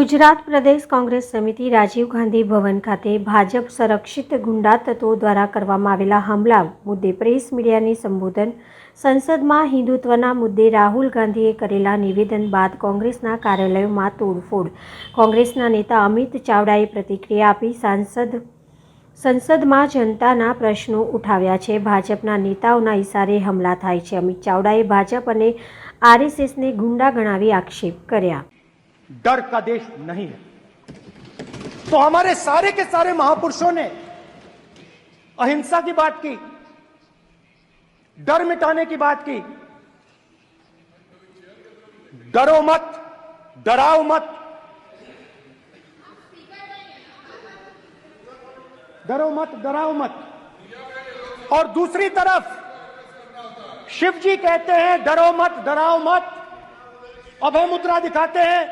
ગુજરાત પ્રદેશ કોંગ્રેસ સમિતિ રાજીવ ગાંધી ભવન ખાતે ભાજપ સંરક્ષિત ગુંડા તત્વો દ્વારા કરવામાં આવેલા હુમલા મુદ્દે પ્રેસ મીડિયાને સંબોધન. સંસદમાં હિન્દુત્વના મુદ્દે રાહુલ ગાંધીએ કરેલા નિવેદન બાદ કોંગ્રેસના કાર્યાલયોમાં તોડફોડ. કોંગ્રેસના નેતા અમિત ચાવડાએ પ્રતિક્રિયા આપી. સંસદમાં જનતાના પ્રશ્નો ઉઠાવ્યા છે. ભાજપના નેતાઓના ઇશારે હુમલા થાય છે. અમિત ચાવડાએ ભાજપ અને આરએસએસને ગુંડા ગણાવી આક્ષેપ કર્યા. डर का देश नहीं है. तो हमारे सारे के सारे महापुरुषों ने अहिंसा की बात की, डर मिटाने की बात की. डरो मत, डराओ मत, डरो मत, डराओ मत. और दूसरी तरफ शिव जी कहते हैं डरो मत, डराओ मत, अभय मुद्रा दिखाते हैं,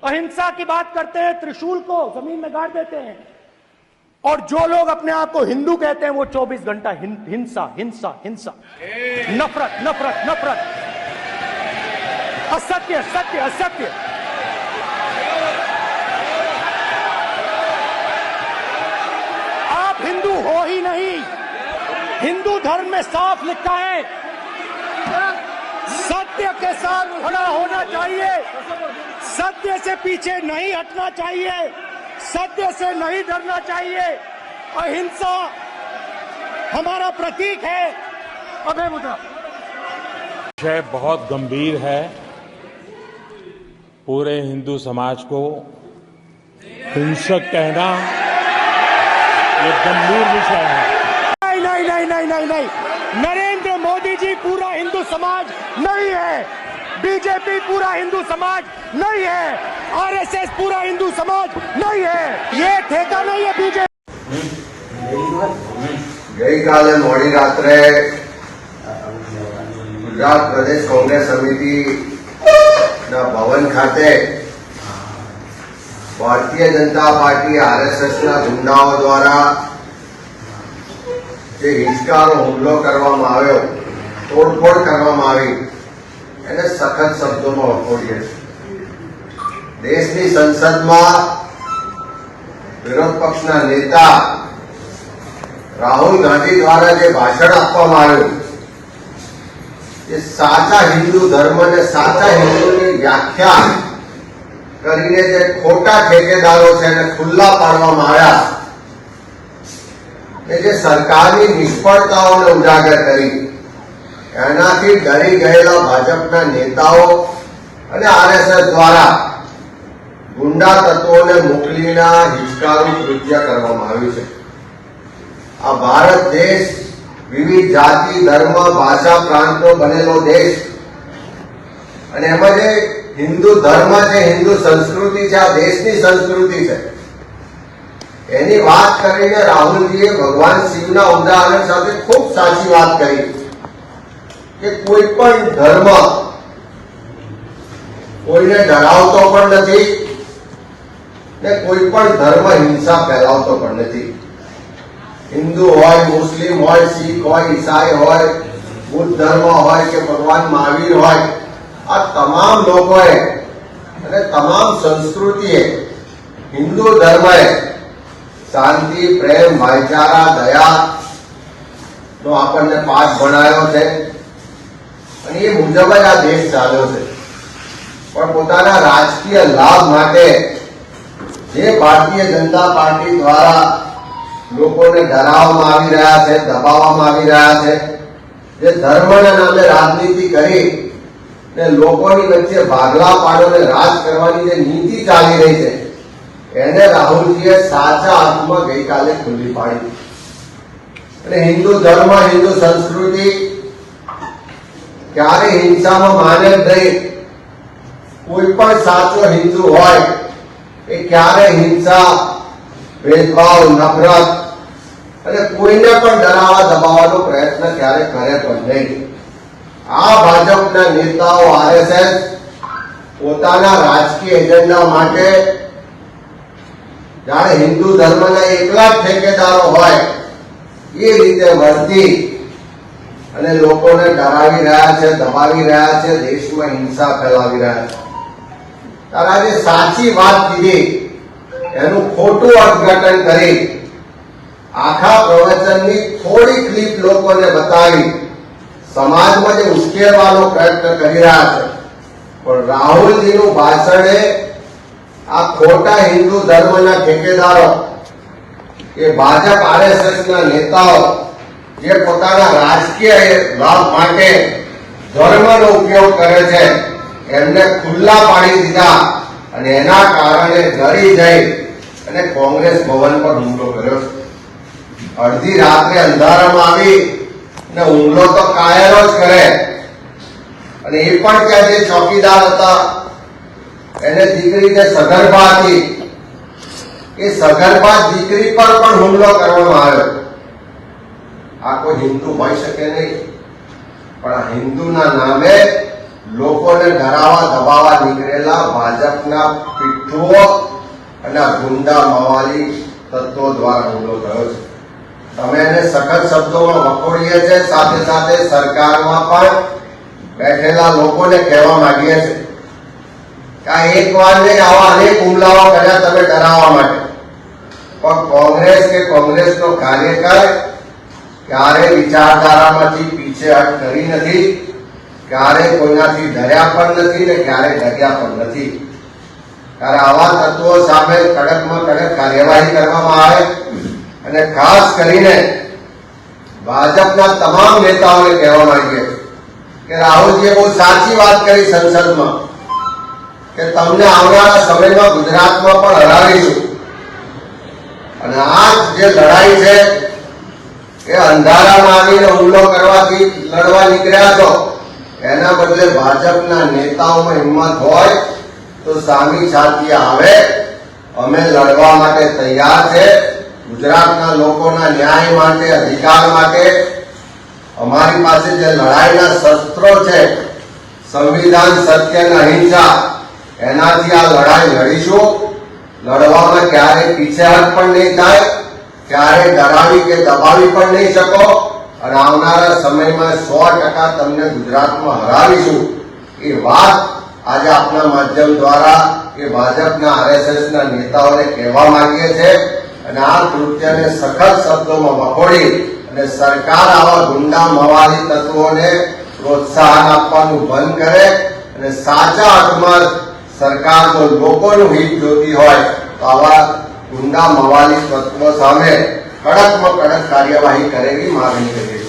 अहिंसा की बात करते हैं, त्रिशूल को जमीन में गाड़ देते हैं. और जो लोग अपने आप को हिंदू कहते हैं वो 24 घंटा हिंसा हिंसा हिंसा, नफरत नफरत नफरत, असत्य सत्य असत्य. आप हिंदू हो ही नहीं. हिंदू धर्म में साफ लिखा है सत्य के साथ खड़ा होना चाहिए, सत्य से पीछे नहीं हटना चाहिए, सत्य से नहीं डरना चाहिए. अहिंसा हमारा प्रतीक है. अभय मुद्रा. विषय बहुत गंभीर है. पूरे हिंदू समाज को हिंसक कहना ये गंभीर विषय है. नहीं नहीं नहीं नहीं नहीं नहीं, नरेंद्र मोदी जी पूरा हिंदू समाज नहीं है, बीजेपी पूरा हिंदू समाज नहीं है, आरएसएस पूरा हिंदू समाज नहीं है. ये ठेका नहीं है बीजेपी. गई काले मोड़ी रात्रे गुजरात प्रदेश कांग्रेस समिति भवन खाते भारतीय जनता पार्टी आरएसएस गुंडाओं द्वारा જે હિંસકારો હુમલો કરવામાં આવ્યો, તોડફોડ કરવામાં આવી, એને સખત શબ્દોમાં વખોડીએ છે. દેશની સંસદમાં વિરોધ પક્ષના નેતા રાહુલ ગાંધી દ્વારા જે ભાષણ આપવામાં આવ્યું, એ સાચા હિન્દુ ધર્મ અને સાચા હિન્દુની વ્યાખ્યા કરીને જે ખોટા ઠેકેદારો છે એને ખુલ્લા પાડવામાં આવ્યા, જે સરકારની નિષ્ફળતાઓને ઉજાગર કરી, એનાથી ડરી ગયેલા ભાજપના નેતાઓ અને આરએસએસ દ્વારા ગુંડા તત્વોને મોકલીને હિંસકારું કૃત્ય કરવામાં આવ્યું છે. આ ભારત દેશ વિવિધ જાતિ, ધર્મ, ભાષા, પ્રાંતનો બનેલો દેશ, અને એમાં જે હિન્દુ ધર્મ છે, હિન્દુ સંસ્કૃતિ છે, આ દેશની સંસ્કૃતિ છે. એની વાત કરીને રાહુલજીએ ભગવાન શિવના ઉદાહરણ સાથે ખૂબ સાચી વાત કરી કે કોઈ પણ ધર્મ કોઈને ડરાવતો પણ નથી ને કોઈ પણ ધર્મ હિંસા ફેલાવતો પણ નથી. હિન્દુ હોય, મુસ્લિમ હોય, શીખ હોય, ઈસાઈ હોય, બુદ્ધ ધર્મ હોય કે ભગવાન મહાવીર હોય, આ તમામ લોકોએ અને તમામ સંસ્કૃતિએ હિન્દુ ધર્મએ શાંતિ, પ્રેમ, ભાઈચારા, દયાનો આપણને પાઠ ભણાયો છે અને એ મુજબ જ આ દેશ ચાલ્યો છે. પણ પોતાના રાજકીય લાભ માટે જે ભારતીય જનતા પાર્ટી દ્વારા લોકોને ડરાવવામાં આવી રહ્યા છે, દબાવવામાં આવી રહ્યા છે, જે ધર્મના નામે રાજનીતિ કરી ને લોકોની વચ્ચે ભાગલા પાડોને રાજ કરવાની જે નીતિ ચાલી રહી છે, એને રાહુલજીએ સાચા અર્થમાં ગઈકાલે ખુલ્લી પાડી. અને હિન્દુ ધર્મ, હિન્દુ સંસ્કૃતિ ક્યારે હિંસામાં માને જ નહીં. કોઈ પણ સાચો હિન્દુ હોય એ ક્યારે હિંસા, ભેદભાવ, નફરત અને કોઈને પણ ડરાવવા દબાવવાનો પ્રયત્ન ક્યારે કરે પણ નહીં. આ ભાજપના નેતાઓ આરએસએસ પોતાના રાજકીય એજન્ડા માટે જ્યારે હિન્દુ ધર્મના એકલા જ ઠેકેદારો હોય એ રીતે વર્તી અને લોકોને ડરાવી રહ્યા છે, દબાવી રહ્યા છે, દેશમાં હિંસા ફેલાવી રહ્યા છે. ત્યારે આજે સાચી વાત કીધી એનું ખોટું અર્થઘટન કરી આખા પ્રવચનની થોડી ક્લિપ લોકોને બતાવી સમાજમાં જે ઉશ્કેરવાનો પ્રયત્ન કરી રહ્યા છે. પણ રાહુલજીનું ભાષણ એ આ ખોટા હિન્દુ ધર્મના ઠેકેદારો કે ભાજપ આરએસએસ ના નેતાઓ જે પોતાના રાજકીય લાભ માટે ધર્મનો ઉપયોગ કરે છે એમને ખુલ્લા પાડી દીધા અને એના કારણે ડરી જઈ અને કોંગ્રેસ ભવન પર હુમલો કર્યો. અડધી રાત્રે અંધારામાં આવી અને હુમલો તો કાયરો જ કરે અને એ પણ ત્યાં જે ચોકીદાર હતા એને દીકરીને સગર્ભા હતી એ સગર્ભા દીકરી પર પણ હુમલો કરવામાં આવ્યો. આ કોઈ હિન્દુ હોઈ શકે નહીં, પણ આ હિન્દુના નામે લોકોને ડરાવા દબાવવા નીકળેલા ભાજપના પીઠુઓ અને ગુંડા મવાલી તત્વો દ્વારા હુમલો થયો છે. તમે એને સખત શબ્દોમાં વખોડીએ છે, સાથે સાથે સરકારમાં પણ બેઠેલા લોકોને કહેવા માંગીએ છીએ કે આ એક વાર નહીં, આવા અનેક હુમલાઓ કર્યા તમે ડરાવવા માટે. પણ કોંગ્રેસ કે કોંગ્રેસનો કાર્યકર ક્યારે વિચારધારામાંથી પીછેહટ કરી નથી, ક્યારે કોઈનાથી ડર્યા પણ નથી ને ક્યારે ડર્યા પણ નથી. ત્યારે આવા તત્વો સામે કડકમાં કડક કાર્યવાહી કરવામાં આવે અને ખાસ કરીને ભાજપના તમામ નેતાઓને કહેવા માંગીએ કે રાહુલજીએ બહુ સાચી વાત કરી સંસદમાં કે તમને આવનારા સમયમાં ગુજરાતમાં પણ હરાવીશું. અને આ જે લડાઈ છે એ અંધારામાં આવીને હુમલો કરવાથી લડવા નીકળ્યા છો, એના બદલે ભાજપના નેતાઓમાં હિંમત હોય તો સામી છાતી આવે. અમે લડવા માટે તૈયાર છે. ગુજરાતના લોકોના ન્યાય માટે, અધિકાર માટે અમારી પાસે જે લડાઈના શસ્ત્રો છે, સંવિધાન, સત્ય અને અહિંસા, એનાથી આ લડાઈ લડીશું. લડવામાં ક્યારેય પીછેહટ પણ નહીં થાય, ક્યારેય ડરાવી કે દબાવી પણ નહીં શકો અને આવનારા સમયમાં 100% તમને ગુજરાતમાં હરાવીશું. એ વાત આજે આપના માધ્યમ દ્વારા એ ભાજપના આરએસએસના નેતાઓને કહેવા માંગીએ છીએ અને આ કૃત્યને સખત શબ્દોમાં વખોડી અને સરકાર આવા ગુંડા મવાલી તત્વોને પ્રોત્સાહન આપવાનું બંધ કરે અને સાચા અર્થમાં સરકાર જો લોકોનું હિત જોતી હોય તો આવા ગુંડા મવાલી તત્વો સામે કડકમાં કડક કાર્યવાહી કરે એવી માંગણી કરીએ છીએ.